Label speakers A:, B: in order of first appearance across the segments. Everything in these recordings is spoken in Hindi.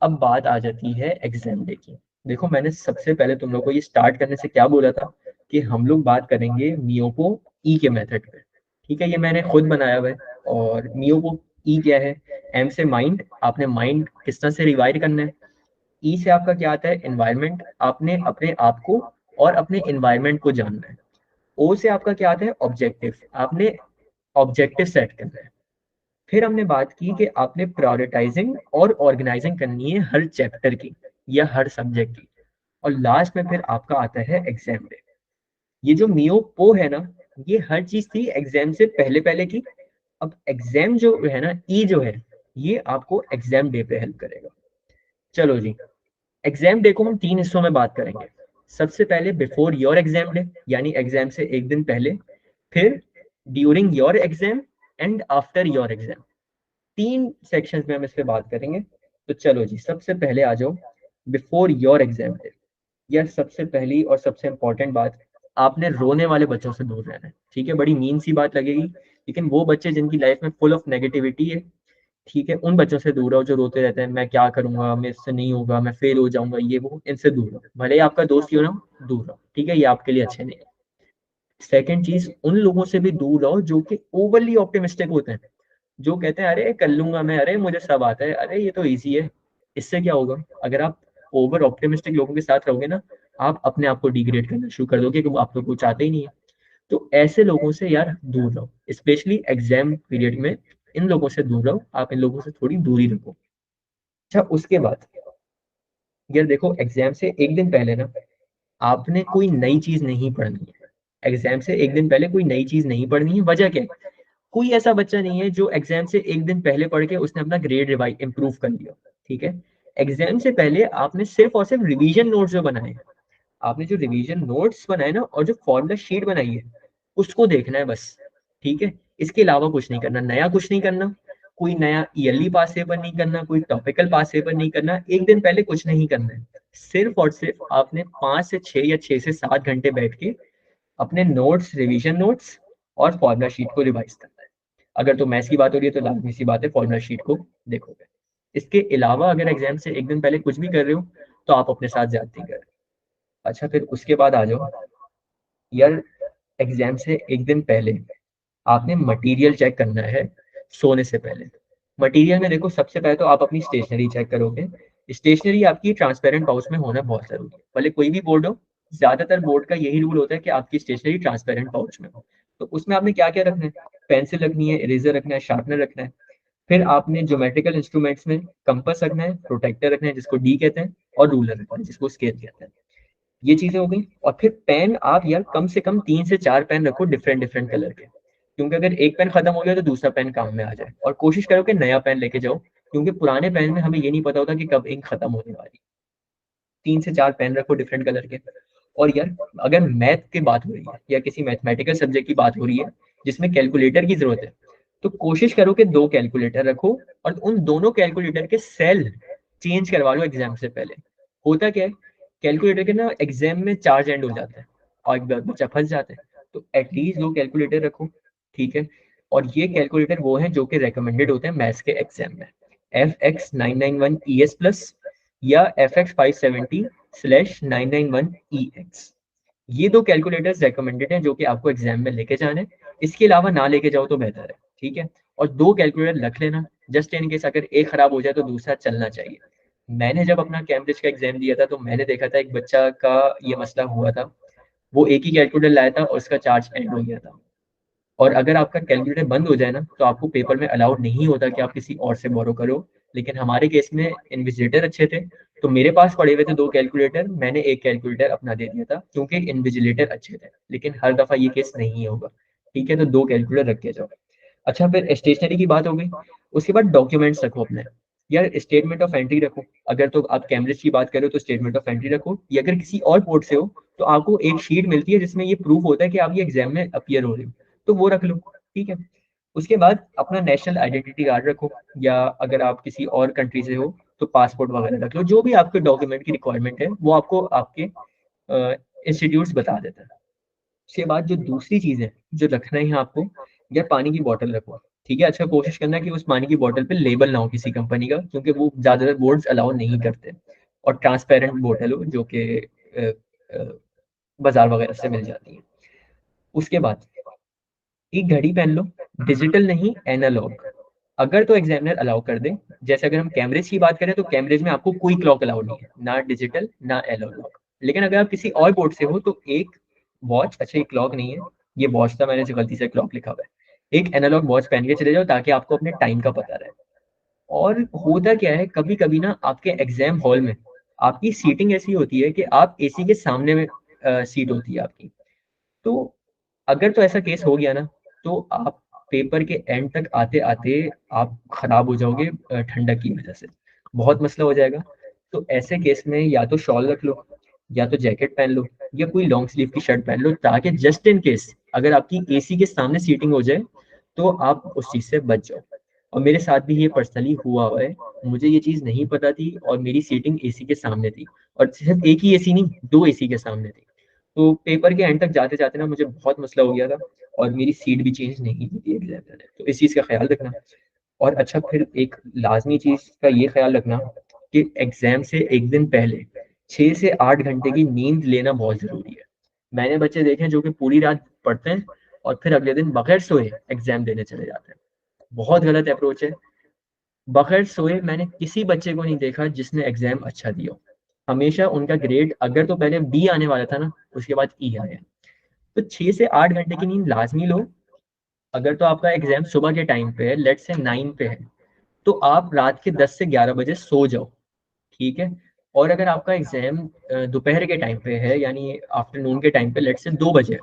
A: अब बात आ जाती है एग्जाम डे की। देखो मैंने सबसे पहले तुम लोग को ये स्टार्ट करने से क्या बोला था कि हम लोग बात करेंगे मियोपो ई के मेथड पे। ठीक है, ये मैंने खुद बनाया हुआ है। और मियोपो ई क्या है? एम से माइंड, आपने माइंड किस तरह से रिवाइड करना है। ई से आपका क्या आता है? एनवायरनमेंट, आपने अपने आप को और अपने एनवायरनमेंट को जानना है। ओ से आपका क्या आता है? ऑब्जेक्टिव, आपने ऑब्जेक्टिव सेट करना है। फिर हमने बात की कि आपने प्रायोरिटाइजिंग और ऑर्गेनाइजिंग करनी है हर चैप्टर की या हर सब्जेक्ट की। और लास्ट में फिर आपका आता है एग्जाम डे। ये जो मियो पो है ना, ये हर चीज थी एग्जाम से पहले पहले की। अब एग्जाम जो है ना, ई जो है, ये आपको एग्जाम डे पे हेल्प करेगा। चलो जी, एग्जाम डे को हम तीन हिस्सों में बात करेंगे। सबसे पहले बिफोर योर एग्जाम डे, यानी एग्जाम से एक दिन पहले। फिर during your exam and after your exam. तीन सेक्शंस में हम इस पे बात करेंगे। तो चलो जी, सबसे पहले आ जाओ बिफोर योर एग्जाम डे। यह सबसे पहली और सबसे इंपॉर्टेंट बात, आपने रोने वाले बच्चों से दूर रहना है। ठीक है, बड़ी मीन सी बात लगेगी, लेकिन वो बच्चे जिनकी लाइफ में फुल ऑफ नेगेटिविटी है, ठीक है, उन बच्चों से दूर रहो जो रोते रहते हैं, मैं क्या करूंगा, मेरे से नहीं होगा, मैं फेल हो जाऊंगा, ये वो, इनसे दूर रहो। भले ही आपका दोस्त क्यों ना हो, दूर रहो। ठीक है, ये आपके लिए अच्छे नहीं है। सेकेंड चीज, उन लोगों से भी दूर रहो जो कि ओवरली ऑप्टिमिस्टिक होते हैं, जो कहते हैं अरे कर लूंगा मैं, अरे मुझे सब आता है, अरे ये तो इजी है। इससे क्या होगा? अगर आप ओवर ऑप्टिमिस्टिक लोगों के साथ रहोगे ना, आप अपने आप को डिग्रेड करना शुरू कर दोगे कि वो आप लोग को चाहते ही नहीं है। तो ऐसे लोगों से यार दूर रहो, स्पेशली एग्जाम पीरियड में इन लोगों से दूर रहो। आप इन लोगों से थोड़ी दूरी रखो। अच्छा, उसके बाद यार देखो, एग्जाम से एक दिन पहले ना आपने कोई नई चीज नहीं पढ़नी है। एग्जाम से एक दिन पहले कोई नई चीज नहीं पढ़नी है। वजह क्या है? कोई ऐसा बच्चा नहीं है जो एग्जाम से एक दिन पहले पढ़ के उसने अपना ग्रेड रिवाइज इंप्रूव कर लिया। ठीक है, एग्जाम से पहले आपने सिर्फ और सिर्फ रिवीजन नोट्स जो बनाए हैं, आपने जो रिवीजन नोट्स बनाए ना और जो फॉर्मूला शीट बनाई है, उसको देखना है बस। ठीक है, इसके अलावा कुछ नहीं करना, नया कुछ नहीं करना। कोई नया ईयरली पास पेपर नहीं करना, कोई टॉपिकल पास पेपर नहीं करना, एक दिन पहले कुछ नहीं करना है। सिर्फ और सिर्फ आपने 5 से 6 या 6 से 7 घंटे बैठ के अपने नोट्स, रिवीजन नोट्स और फॉर्मुला शीट को रिवाइज करना है। अगर तो मैथ्स की बात हो रही है तो लाजमी सी बात है फॉर्मुला शीट को देखोगे। इसके अलावा अगर एग्जाम से एक दिन पहले कुछ भी कर रहे हो तो आप अपने साथ ज्यादती कर रहे हो। अच्छा, फिर उसके बाद आ जाओ यार, एग्जाम से एक दिन पहले आपने मटेरियल चेक करना है सोने से पहले। मटेरियल में देखो, सबसे पहले तो आप अपनी स्टेशनरी चेक करोगे। स्टेशनरी आपकी ट्रांसपेरेंट पाउच में होना बहुत जरूरी है, भले कोई भी बोर्ड हो। ज्यादातर बोर्ड का यही रूल होता है कि आपकी स्टेशनरी ट्रांसपेरेंट पाउच में हो। तो उसमें आपने क्या क्या रखना है? पेंसिल रखनी है, इरेजर रखना है, शार्पनर रखना है। फिर आपने ज्योमेट्रिकल इंस्ट्रूमेंट्स में कंपास रखना है, प्रोटेक्टर रखना है जिसको डी कहते हैं, और रूलर रखना है जिसको स्केल कहते हैं। ये चीजें हो गई। और फिर पेन, आप यार कम से कम 3 से 4 पेन रखो डिफरेंट डिफरेंट कलर के, क्योंकि अगर एक पेन खत्म हो गया तो दूसरा पेन काम में आ जाए। और कोशिश करो कि नया पेन लेके जाओ, क्योंकि पुराने पेन में हमें ये नहीं पता होता कि कब इंक खत्म होने वाली। 3 से 4 पेन रखो डिफरेंट कलर के। और यार, अगर मैथ की बात हो रही है या किसी मैथमेटिकल सब्जेक्ट की बात हो रही है जिसमें कैलकुलेटर की जरूरत है, तो कोशिश करो कि 2 कैलकुलेटर रखो और उन दोनों कैलकुलेटर के सेल चेंज करवा लो एग्जाम से पहले। होता क्या है, कैलकुलेटर के ना एग्जाम में चार्ज एंड हो जाता है और एक बच्चा फंस जाता है। तो एटलीस्ट 2 कैलकुलेटर रखो। ठीक है, और ये कैलकुलेटर वो हैं जो कि रेकमेंडेड होते हैं मैथ्स के एग्जाम में। FX991ES+ या FX570/991EX, ये 2 कैलकुलेटर्स रेकमेंडेड हैं जो कि आपको एग्जाम में लेके जाने। इसके अलावा ना लेके जाओ तो बेहतर है। ठीक है, और 2 कैलकुलेटर रख लेना, जस्ट इन केस अगर एक खराब हो जाए तो दूसरा चलना चाहिए। मैंने जब अपना कैम्ब्रिज का एग्जाम दिया था तो मैंने देखा था एक बच्चा का ये मसला हुआ था। वो एक ही कैलकुलेटर लाया था और उसका चार्ज एंड हो गया था। और अगर आपका कैलकुलेटर बंद हो जाए ना तो आपको पेपर में अलाउड नहीं होता कि आप किसी और से बोरो करो। लेकिन हमारे केस में इन्विजिलेटर अच्छे थे, तो मेरे पास पड़े हुए थे 2 कैलकुलेटर, मैंने एक कैलकुलेटर अपना दे दिया था क्योंकि इन्विजिलेटर अच्छे थे। लेकिन हर दफा ये केस नहीं होगा। ठीक है, तो 2 कैलकुलेटर रख के जाओ। अच्छा, फिर स्टेशनरी की बात हो गई। उसके बाद डॉक्यूमेंट्स रखो अपने। यार स्टेटमेंट ऑफ एंट्री रखो। अगर तो आप कैम्ब्रिज की बात करो तो स्टेटमेंट ऑफ एंट्री रखो, या अगर किसी और बोर्ड से हो तो आपको एक शीट मिलती है जिसमें ये प्रूफ होता है कि आप ये एग्जाम में अपियर हो रहे हो, तो वो रख लो। ठीक है, उसके बाद अपना नेशनल आइडेंटिटी कार्ड रखो, या अगर आप किसी और कंट्री से हो तो पासपोर्ट वगैरह रख लो। जो भी आपके डॉक्यूमेंट की रिक्वायरमेंट है वो आपको आपके इंस्टीट्यूट्स बता देता है। उसके बाद जो दूसरी चीज है जो रखना है आपको, या पानी की बोतल रखो। ठीक है, अच्छा कोशिश करना कि उस पानी की बोतल पे लेबल ना हो किसी कंपनी का, क्योंकि वो ज्यादातर बोर्ड्स अलाउ नहीं करते, और ट्रांसपेरेंट बोतल हो जो कि बाजार वगैरह से मिल जाती है। उसके बाद एक घड़ी पहन लो, डिजिटल नहीं, एनालॉग। अगर तो एग्जामिनर अलाउ कर दे, जैसे अगर हम कैमरेज की बात करें तो कैमरेज में आपको कोई क्लॉक अलाउ नहीं है, ना डिजिटल ना एनालॉग। लेकिन अगर आप किसी और बोर्ड से हो तो एक वॉच, अच्छा ये क्लॉक नहीं है, ये वॉच था, मैंने जो गलती से क्लॉक लिखा हुआ है, एक एनालॉग वॉच पहन के चले जाओ ताकि आपको अपने टाइम का पता रहे। और होता क्या है, कभी कभी ना आपके एग्जाम हॉल में आपकी सीटिंग ऐसी होती है कि आप एसी के सामने में सीट होती है आपकी। तो अगर तो ऐसा केस हो गया ना, तो आप पेपर के एंड तक आते आते आप खराब हो जाओगे ठंडक की वजह से, बहुत मसला हो जाएगा। तो ऐसे केस में या तो शॉल रख लो, या तो जैकेट पहन लो, या कोई लॉन्ग स्लीव की शर्ट पहन लो, ताकि जस्ट इन केस अगर आपकी एसी के सामने सीटिंग हो जाए तो आप उस चीज से बच जाओ। और मेरे साथ भी ये पर्सनली हुआ है, मुझे ये चीज नहीं पता थी और मेरी सीटिंग एसी के सामने थी, और सिर्फ एक ही एसी नहीं, दो एसी के सामने थी। तो पेपर के एंड तक जाते जाते ना मुझे बहुत मसला हो गया था, और मेरी सीट भी चेंज नहीं की थी एग्जामिनर ने, तो इस चीज़ का ख्याल रखना। और अच्छा फिर एक लाजमी चीज़ का ये ख्याल रखना कि एग्जाम से एक दिन पहले 6 से 8 घंटे की नींद लेना बहुत ज़रूरी है। मैंने बच्चे देखे हैं जो कि पूरी रात पढ़ते हैं और फिर अगले दिन बगैर सोए एग्जाम देने चले जाते हैं। बहुत गलत अप्रोच है। बगैर सोए मैंने किसी बच्चे को नहीं देखा जिसने एग्जाम अच्छा दिया हो। हमेशा उनका ग्रेड अगर तो पहले बी आने वाला था ना, उसके बाद ई आया। तो 6 से 8 घंटे की नींद लाजमी लो। अगर तो आपका एग्जाम सुबह के टाइम पे है, लेट से 9 पे है, तो आप रात के 10 से 11 बजे सो जाओ। ठीक है। और अगर आपका एग्जाम दोपहर के टाइम पे है, यानी आफ्टरनून के टाइम पे, लेट से 2 बजे है,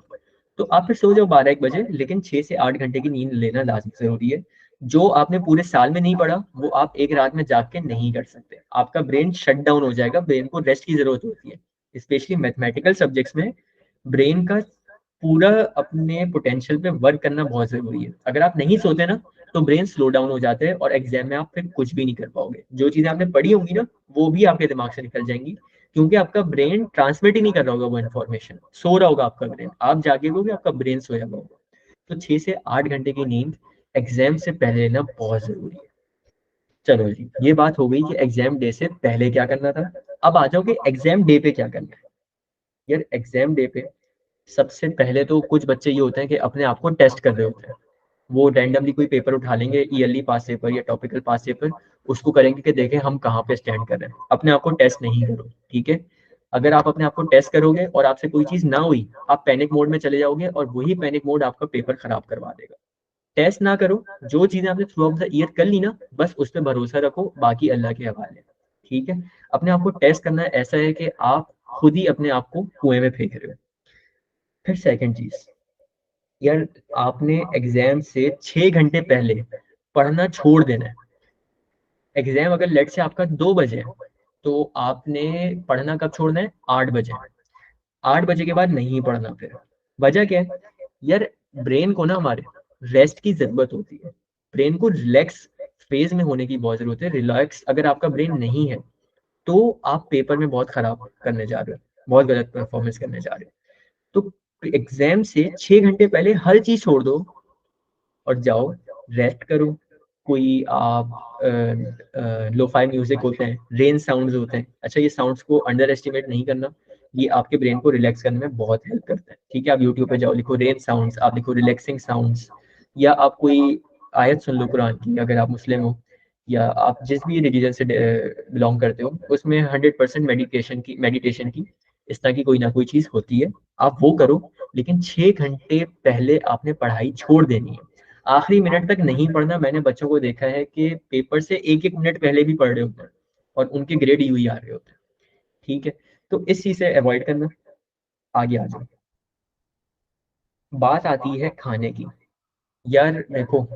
A: तो आप फिर सो जाओ 12 1 बजे, लेकिन 6 से 8 घंटे की नींद लेना लाजमी जरूरी है। जो आपने पूरे साल में नहीं पढ़ा वो आप एक रात में जाग के नहीं कर सकते, आपका ब्रेन शट डाउन हो जाएगा, ब्रेन को रेस्ट की जरूरत होती है, स्पेशली मैथमेटिकल सब्जेक्ट्स में। ब्रेन का पूरा अपने पोटेंशियल पे वर्क करना बहुत जरूरी है। अगर आप नहीं सोते ना तो ब्रेन स्लो डाउन हो जाते हैं और एग्जाम में आप फिर कुछ भी नहीं कर पाओगे। जो चीजें आपने पढ़ी होंगी ना वो भी आपके दिमाग से निकल जाएंगी, क्योंकि आपका ब्रेन ट्रांसमिट ही नहीं कर रहा होगा वो इन्फॉर्मेशन, सो रहा होगा आपका ब्रेन, आप जागे होगे, आपका ब्रेन सोया हुआ होगा। तो 6 से 8 घंटे की नींद एग्जाम से पहले लेना बहुत जरूरी है। चलो जी, ये बात हो गई कि एग्जाम डे से पहले क्या करना था। अब आ जाओ कि एग्जाम डे पे क्या करना है। यार एग्जाम डे पे सबसे पहले तो कुछ बच्चे ये होते हैं कि अपने आप को टेस्ट कर रहे होते हैं। वो रैंडमली कोई पेपर उठा लेंगे, ईयरली पास पेपर या टॉपिकल पास पेपर, उसको करेंगे कि देखें हम कहाँ पे स्टैंड कर रहे हैं। अपने आप को टेस्ट नहीं करो, ठीक है। अगर आप अपने आप को टेस्ट करोगे और आपसे कोई चीज ना हुई, आप पैनिक मोड में चले जाओगे और वही पैनिक मोड आपका पेपर खराब करवा देगा। टेस्ट ना करो, जो चीजें आपने थ्रू आउट द ईयर कर ली ना, बस उस पर भरोसा रखो, बाकी अल्लाह के हवाले। ठीक है। अपने आप को टेस्ट करना ऐसा है कि आप खुद ही अपने आप को कुएं में फेंक रहे हो। फिर सेकंड चीज, यार आपने एग्जाम से 6 घंटे पहले पढ़ना छोड़ देना है। एग्जाम अगर लेट से आपका 2 बजे है, तो आपने पढ़ना कब छोड़ना है? 8 बजे। 8 बजे के बाद नहीं पढ़ना फिर। वजह क्या है? यार ब्रेन को ना हमारे रेस्ट की जरूरत होती है, ब्रेन को रिलैक्स फेज में होने की बहुत जरूरत है। रिलैक्स अगर आपका ब्रेन नहीं है तो आप पेपर में बहुत खराब करने जा रहे हो, बहुत गलत परफॉर्मेंस करने जा रहे हो। तो एग्जाम से 6 घंटे पहले हर चीज छोड़ दो और जाओ रेस्ट करो। कोई आप लोफाई म्यूजिक होते हैं, रेन साउंड्स होते हैं, अच्छा ये साउंड्स को अंडर एस्टिमेट नहीं करना, ये आपके ब्रेन को रिलैक्स करने में बहुत हेल्प करता है। ठीक है, आप यूट्यूब पे जाओ, लिखो रेन साउंड्स, आप लिखो रिलैक्सिंग साउंड्स, या आप कोई आयत सुन लो कुरान की, अगर आप मुस्लिम हो या आप जिस भी रिलीजन से बिलोंग करते हो, उसमें 100% मेडिटेशन की इस तरह की कोई ना कोई चीज होती है, आप वो करो। लेकिन 6 घंटे पहले आपने पढ़ाई छोड़ देनी है, आखिरी मिनट तक नहीं पढ़ना। मैंने बच्चों को देखा है कि पेपर से एक एक मिनट पहले भी पढ़ रहे होते हैं और उनके ग्रेड यूं ही आ रहे होते हैं। ठीक है। तो इस चीज से अवॉइड करना। आगे आ जाओ, बात आती है खाने की। यार देखो,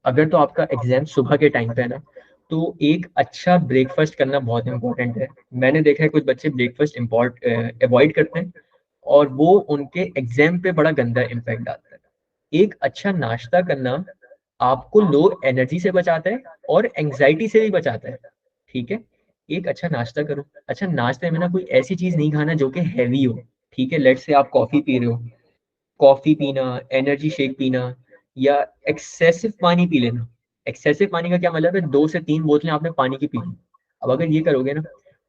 A: अगर तो आपका एग्जाम सुबह के टाइम पे है ना, तो एक अच्छा ब्रेकफास्ट करना बहुत इंपॉर्टेंट है। मैंने देखा है कुछ बच्चे ब्रेकफास्ट इम्पोर्ट अवॉइड करते हैं और वो उनके एग्जाम पे बड़ा गंदा इम्पैक्ट डालता है। एक अच्छा नाश्ता करना आपको लो एनर्जी से बचाता है और एंग्जाइटी से भी बचाता है। ठीक है। एक अच्छा नाश्ता करो। अच्छा नाश्ते में ना कोई ऐसी चीज नहीं खाना जो कि हैवी हो। ठीक है, लेट से आप कॉफी पी रहे हो, कॉफी पीना, एनर्जी शेक पीना, या एक्सेसिव पानी पी लेना। एक्सेसिव पानी का क्या मतलब है, 2 से 3 बोतलें आपने पानी की पी ली। अब अगर ये करोगे ना,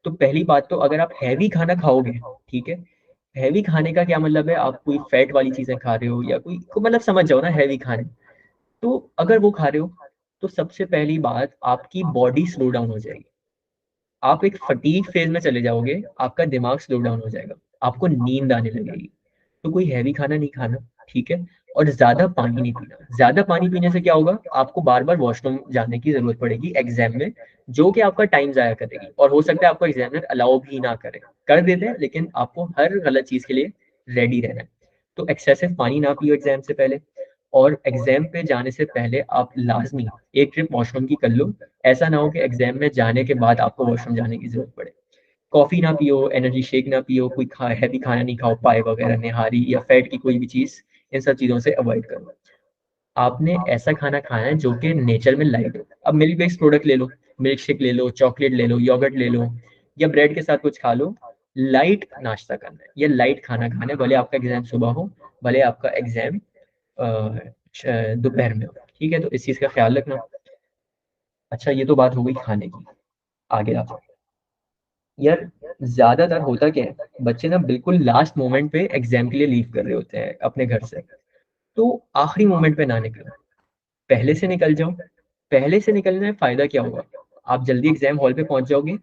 A: तो पहली बात तो अगर आप हैवी खाना खाओगे, ठीक है, हैवी खाने का क्या मतलब है, आप कोई फैट वाली चीजें खा रहे हो या कोई मतलब समझ जाओ ना हैवी खाने, तो अगर वो खा रहे हो, तो सबसे पहली बात आपकी बॉडी स्लो डाउन हो जाएगी। आप एक फटीग फेज में चले जाओगे, आपका दिमाग स्लो डाउन हो जाएगा, आपको नींद आने लगेगी। तो कोई हैवी खाना नहीं खाना, ठीक है, और ज्यादा पानी नहीं पीना। ज्यादा पानी पीने से क्या होगा, आपको बार बार वॉशरूम जाने की जरूरत पड़ेगी एग्जाम में, जो कि आपका टाइम जाया करेगी, और हो सकता है आपको एग्जामिनर अलाउ भी ना करे, कर देते हैं, लेकिन आपको हर गलत चीज के लिए रेडी रहना है। तो एक्सेसिव पानी ना पियो एग्जाम से पहले। और एग्जाम पे जाने से पहले आप लाजमी एक ट्रिप वॉशरूम की कर लो। ऐसा ना हो कि एग्जाम में जाने के बाद आपको वॉशरूम जाने की जरूरत पड़े। कॉफी ना पियो, एनर्जी शेक ना पियो, कोई हैवी खाना नहीं खाओ, पाए वगैरह निहारी या फैट की कोई भी चीज, इन सब चीजों से अवॉइड करो। आपने ऐसा खाना खाना है जो कि नेचर में लाइट हो। अब मिल्क बेस्ड प्रोडक्ट ले लो, मिल्क शेक ले लो, चॉकलेट ले लो, योगर्ट ले लो, या ब्रेड के साथ कुछ खा लो। लाइट नाश्ता करना है या लाइट खाना खाना है, भले आपका एग्जाम सुबह हो, भले आपका एग्जाम दोपहर में हो, ठीक है, तो इस चीज का ख्याल रखना। अच्छा, ये तो बात हो गई खाने की। आगे आ जाओ यार। ज्यादातर होता क्या है, बच्चे ना बिल्कुल लास्ट मोमेंट पे एग्जाम के लिए लीव कर रहे होते हैं अपने घर से। तो आखिरी मोमेंट पे ना निकलो, पहले से निकल जाओ। पहले से निकलने में फायदा क्या होगा, आप जल्दी एग्जाम हॉल पे पहुंच जाओगे,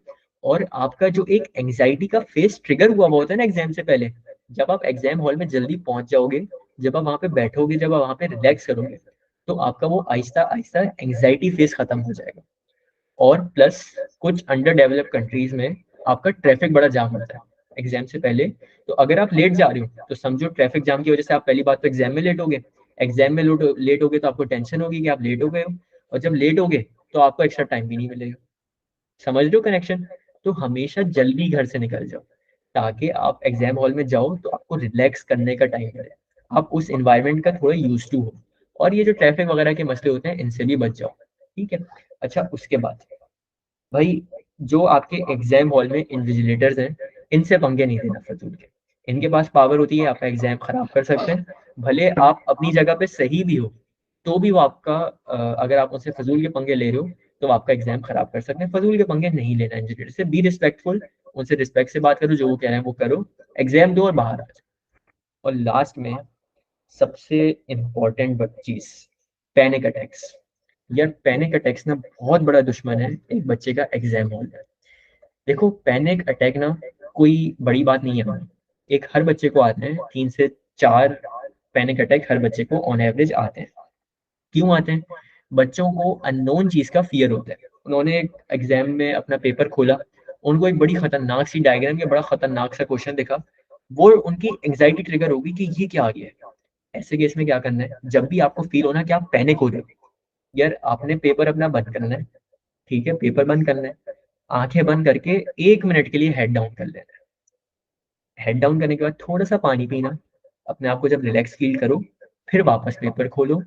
A: और आपका जो एक एंजाइटी का फेस ट्रिगर हुआ हुआ होता है ना एग्जाम से पहले, जब आप एग्जाम हॉल में जल्दी पहुंच जाओगे, जब आप वहां पे बैठोगे, जब आप वहां पे रिलैक्स करोगे, तो आपका वो आहिस्ता आहिस्ता एंजाइटी फेस खत्म हो जाएगा। और प्लस कुछ अंडर डेवलप्ड कंट्रीज में आपका ट्रैफिक बड़ा जाम होता है एग्जाम से पहले। तो अगर आप लेट जा रहे हो, तो समझो ट्रैफिक जाम की वजह से आप पहली बात तो एग्जाम में लेट हो गए। एग्जाम में लेट हो गए तो आपको टेंशन होगी कि आप लेट हो गए हो, और जब लेट हो गए तो आपको एक्स्ट्रा टाइम भी नहीं मिलेगा। समझ रहे हो कनेक्शन। तो हमेशा जल्दी घर से निकल जाओ, ताकि आप एग्जाम हॉल में जाओ तो आपको रिलैक्स करने का टाइम मिले, आप उस एनवायरनमेंट का थोड़ा यूज टू हो, और ये जो ट्रैफिक वगैरह के मसले होते हैं इनसे भी बच जाओ, ठीक है। अच्छा, उसके बाद भाई, जो आपके एग्जाम हॉल में इन्विजिलेटर्स हैं, इनसे पंगे नहीं लेना फजूल के। इनके पास पावर होती है आपका एग्जाम खराब कर सकते हैं। भले आप अपनी जगह पे सही भी हो, तो भी वो आपका अगर आप उनसे फजूल के पंगे ले रहे हो, तो वो आपका एग्जाम खराब कर सकते हैं। फजूल के पंगे नहीं लेना इंजीनियर से, बी रिस्पेक्टफुल, उनसे रिस्पेक्ट से बात करो, जो वो कह रहे हैं वो करो, एग्जाम दो और बाहर आ जाओ। और लास्ट में सबसे इम्पोर्टेंट चीज, पैनिक अटैक्स। यार पैनिक अटैक्स ना बहुत बड़ा दुश्मन है एक बच्चे का एग्जाम हॉल में। देखो, पैनिक अटैक ना कोई बड़ी बात नहीं है। एक हर बच्चे को आते हैं, 3 से 4 पैनिक अटैक हर बच्चे को ऑन एवरेज आते हैं। क्यों आते हैं, बच्चों को अननोन चीज का फियर होता है। उन्होंने एग्जाम में अपना पेपर खोला, उनको एक बड़ी खतरनाक सी डायग्राम या बड़ा खतरनाक सा क्वेश्चन दिखा, वो उनकी एंग्जाइटी ट्रिगर होगी कि ये क्या आ गया है। ऐसे केस में क्या करना है, जब भी आपको फील होना कि आप पैनिक हो रहे हो, यार आपने पेपर अपना बंद करना है, ठीक है, पेपर बंद करना है, आंखें बंद करके 1 मिनट के लिए हेड डाउन कर लेना है। हेड डाउन करने के बाद थोड़ा सा पानी पीना, अपने आप को जब रिलैक्स फील करो, फिर वापस पेपर खोलो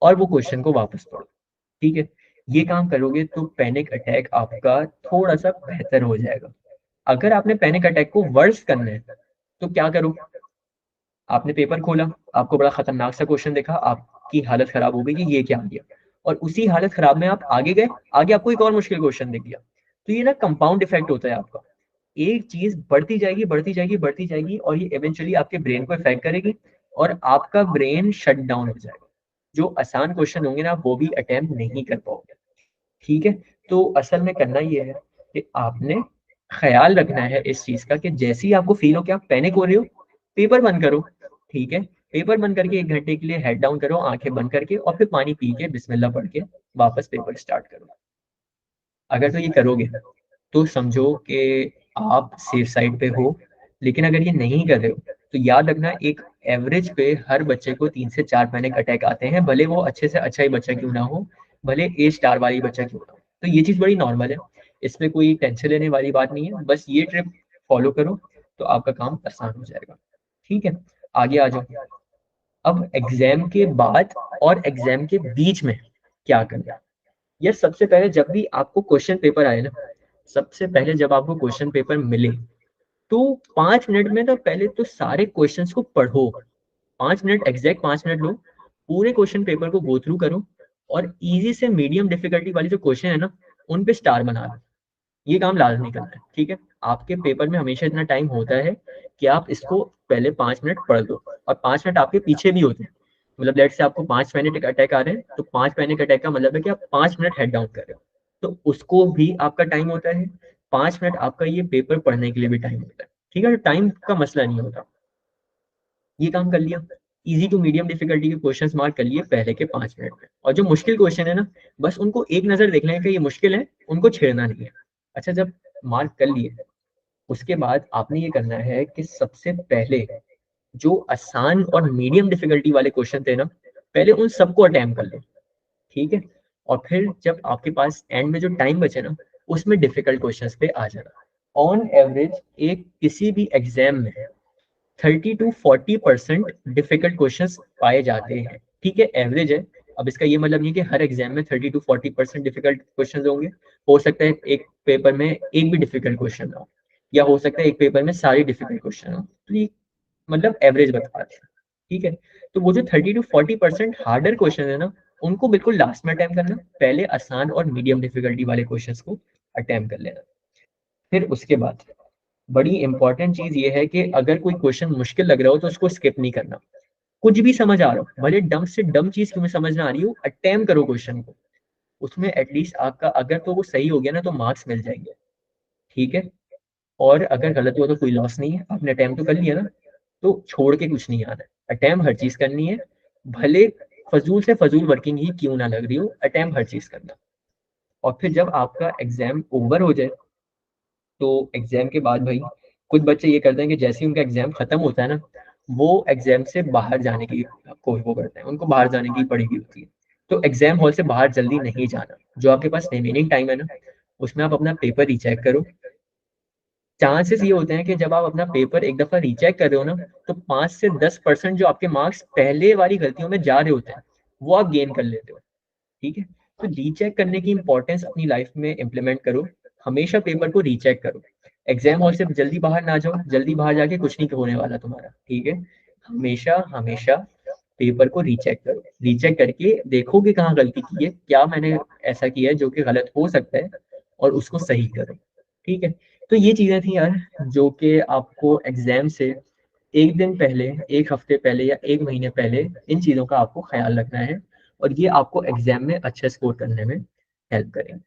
A: और वो क्वेश्चन को वापस पढ़ो, ठीक है। ये काम करोगे तो पैनिक अटैक आपका थोड़ा सा बेहतर हो जाएगा। अगर आपने पैनिक अटैक को वर्स करना है, तो क्या करो, आपने पेपर खोला, आपको बड़ा खतरनाक सा क्वेश्चन देखा, आपकी हालत खराब हो गई कि ये क्या आ गया, और उसी हालत खराब में आप आगे गए, आगे आपको एक और मुश्किल क्वेश्चन दिख गया। तो ये ना कंपाउंड इफेक्ट होता है आपका, एक चीज बढ़ती जाएगी बढ़ती जाएगी बढ़ती जाएगी, और ये इवेंचुअली आपके ब्रेन को इफेक्ट करेगी, और आपका ब्रेन शट डाउन हो जाएगा। जो आसान क्वेश्चन होंगे ना, वो भी अटेम्प्ट नहीं कर पाओगे, ठीक है। तो असल में करना ये है कि आपने ख्याल रखना है इस चीज का, कि जैसे ही आपको फील हो कि आप पैनिक हो रहे हो, पेपर बंद करो, ठीक है। पेपर बंद करके 1 घंटे के लिए हेड डाउन करो आंखें बंद करके, और फिर पानी पी के बिस्मिल्लाह पढ़ के वापस पेपर स्टार्ट करो। अगर तो ये करोगे तो समझो कि आप सेफ साइड पे हो। लेकिन अगर ये नहीं कर रहे हो, तो याद रखना, एक एवरेज पे हर बच्चे को 3 से 4 पैनिक अटैक आते हैं, भले वो अच्छे से अच्छा ही बच्चा क्यों ना हो, भले A स्टार वाली बच्चा क्यों ना हो। तो ये चीज बड़ी नॉर्मल है, इसमें कोई टेंशन लेने वाली बात नहीं है। बस ये ट्रिप फॉलो करो तो आपका काम आसान हो जाएगा, ठीक है। आगे आ जाओ। अब एग्जाम के बाद और एग्जाम के बीच में क्या करना है। ये सबसे पहले जब भी आपको क्वेश्चन पेपर आए ना, सबसे पहले जब आपको क्वेश्चन पेपर मिले, तो 5 मिनट में ना पहले तो सारे क्वेश्चंस को पढ़ो। 5 मिनट, एग्जैक्ट 5 मिनट लो, पूरे क्वेश्चन पेपर को गो थ्रू करो और इजी से मीडियम डिफिकल्टी वाली जो क्वेश्चन है ना, उन पे स्टार बना दो। ये काम लाजमी करना है, ठीक है। आपके पेपर में हमेशा इतना टाइम होता है कि आप इसको पहले 5 मिनट पढ़ दो, और 5 मिनट आपके पीछे भी होते हैं। मतलब लेट से आपको 5 पैनिक अटैक आ रहे हैं, तो 5 पैनिक अटैक का मतलब है कि आप 5 मिनट हेड डाउन कर रहे हो, तो उसको भी आपका टाइम होता है। 5 मिनट आपका ये पेपर पढ़ने के लिए भी टाइम होता है, ठीक है। टाइम का मसला नहीं होता। ये काम कर लिया, इजी टू मीडियम डिफिकल्टी के क्वेश्चंस मार्क कर लिए पहले के 5 मिनट में, और जो मुश्किल क्वेश्चन है ना, बस उनको एक नजर देख लें कि ये मुश्किल है, उनको छेड़ना नहीं है। अच्छा, जब मार्क कर लिए, उसके बाद आपने ये करना है कि सबसे पहले जो आसान और मीडियम डिफिकल्टी वाले क्वेश्चन थे ना, पहले उन सबको अटेम्प्ट कर लो, ठीक है। और फिर जब आपके पास एंड में जो टाइम बचे ना, उसमें डिफिकल्ट क्वेश्चंस पे आ जाना। ऑन एवरेज एक किसी भी एग्जाम में 30 to 40% डिफिकल्ट क्वेश्चंस पाए जाते हैं, ठीक है, एवरेज है। अब इसका ये मतलब नहीं कि हर एग्जाम में 30 to 40% डिफिकल्ट क्वेश्चंस होंगे। हो सकता है एक पेपर में एक भी डिफिकल्ट क्वेश्चन हो, या हो सकता है एक पेपर में सारी डिफिकल्ट क्वेश्चन हो, तो ये मतलब एवरेज बताते हैं, ठीक है। तो वो जो 30 to 40% हार्डर क्वेश्चन है ना, उनको बिल्कुल लास्ट में अटेम्प्ट करना, पहले आसान और मीडियम डिफिकल्टी वाले क्वेश्चंस को अटेम्प्ट कर लेना। फिर उसके बाद बड़ी इंपॉर्टेंट चीज ये है कि अगर कोई क्वेश्चन मुश्किल लग रहा हो तो उसको स्किप नहीं करना। कुछ भी समझ आ रहा हो, भले डम से डम चीज क्यों समझ ना आ रही हो, अटेम्प्ट करो क्वेश्चन को। उसमें एटलीस्ट आपका अगर तो वो सही हो गया ना, तो मार्क्स मिल जाएंगे, ठीक है। और अगर गलत हुआ तो कोई लॉस नहीं है, आपने अटेम्प्ट तो कर लिया ना, तो छोड़ के कुछ नहीं आना है। अटेम्प्ट हर चीज करनी है, भले फजूल से फजूल वर्किंग ही क्यों ना लग रही हो, अटेम्प्ट हर चीज करना। और फिर जब आपका एग्जाम ओवर हो जाए, तो एग्जाम के बाद भाई कुछ बच्चे ये करते हैं कि जैसे ही उनका एग्जाम खत्म होता है ना, वो एग्जाम से बाहर जाने की वो करते हैं, उनको बाहर जाने की पड़ी होती है। तो एग्जाम हॉल से बाहर जल्दी नहीं जाना, जो आपके पास रिमेनिंग टाइम है ना, उसमें आप अपना पेपर रीचेक करो। चांसेस ये होते हैं कि जब आप अपना पेपर एक दफा रीचेक कर रहे हो ना, तो 5 से 10% जो आपके मार्क्स पहले वाली गलतियों में जा रहे होते हैं, वो आप गेन कर लेते हो, ठीक है। तो रीचेक करने की इंपॉर्टेंस अपनी लाइफ में इंप्लीमेंट करो। हमेशा पेपर को रीचेक करो। एग्जाम हॉल से जल्दी बाहर ना जाओ, जल्दी बाहर जाके कुछ नहीं होने वाला तुम्हारा, ठीक है। हमेशा हमेशा पेपर को रीचेक करो, रीचेक करके देखो कि कहाँ गलती की है, क्या मैंने ऐसा किया है जो कि गलत हो सकता है, और उसको सही करो, ठीक है। तो ये चीजें थी यार, जो कि आपको एग्जाम से एक दिन पहले, एक हफ्ते पहले या एक महीने पहले इन चीजों का आपको ख्याल रखना है, और ये आपको एग्जाम में अच्छा स्कोर करने में हेल्प करेंगे।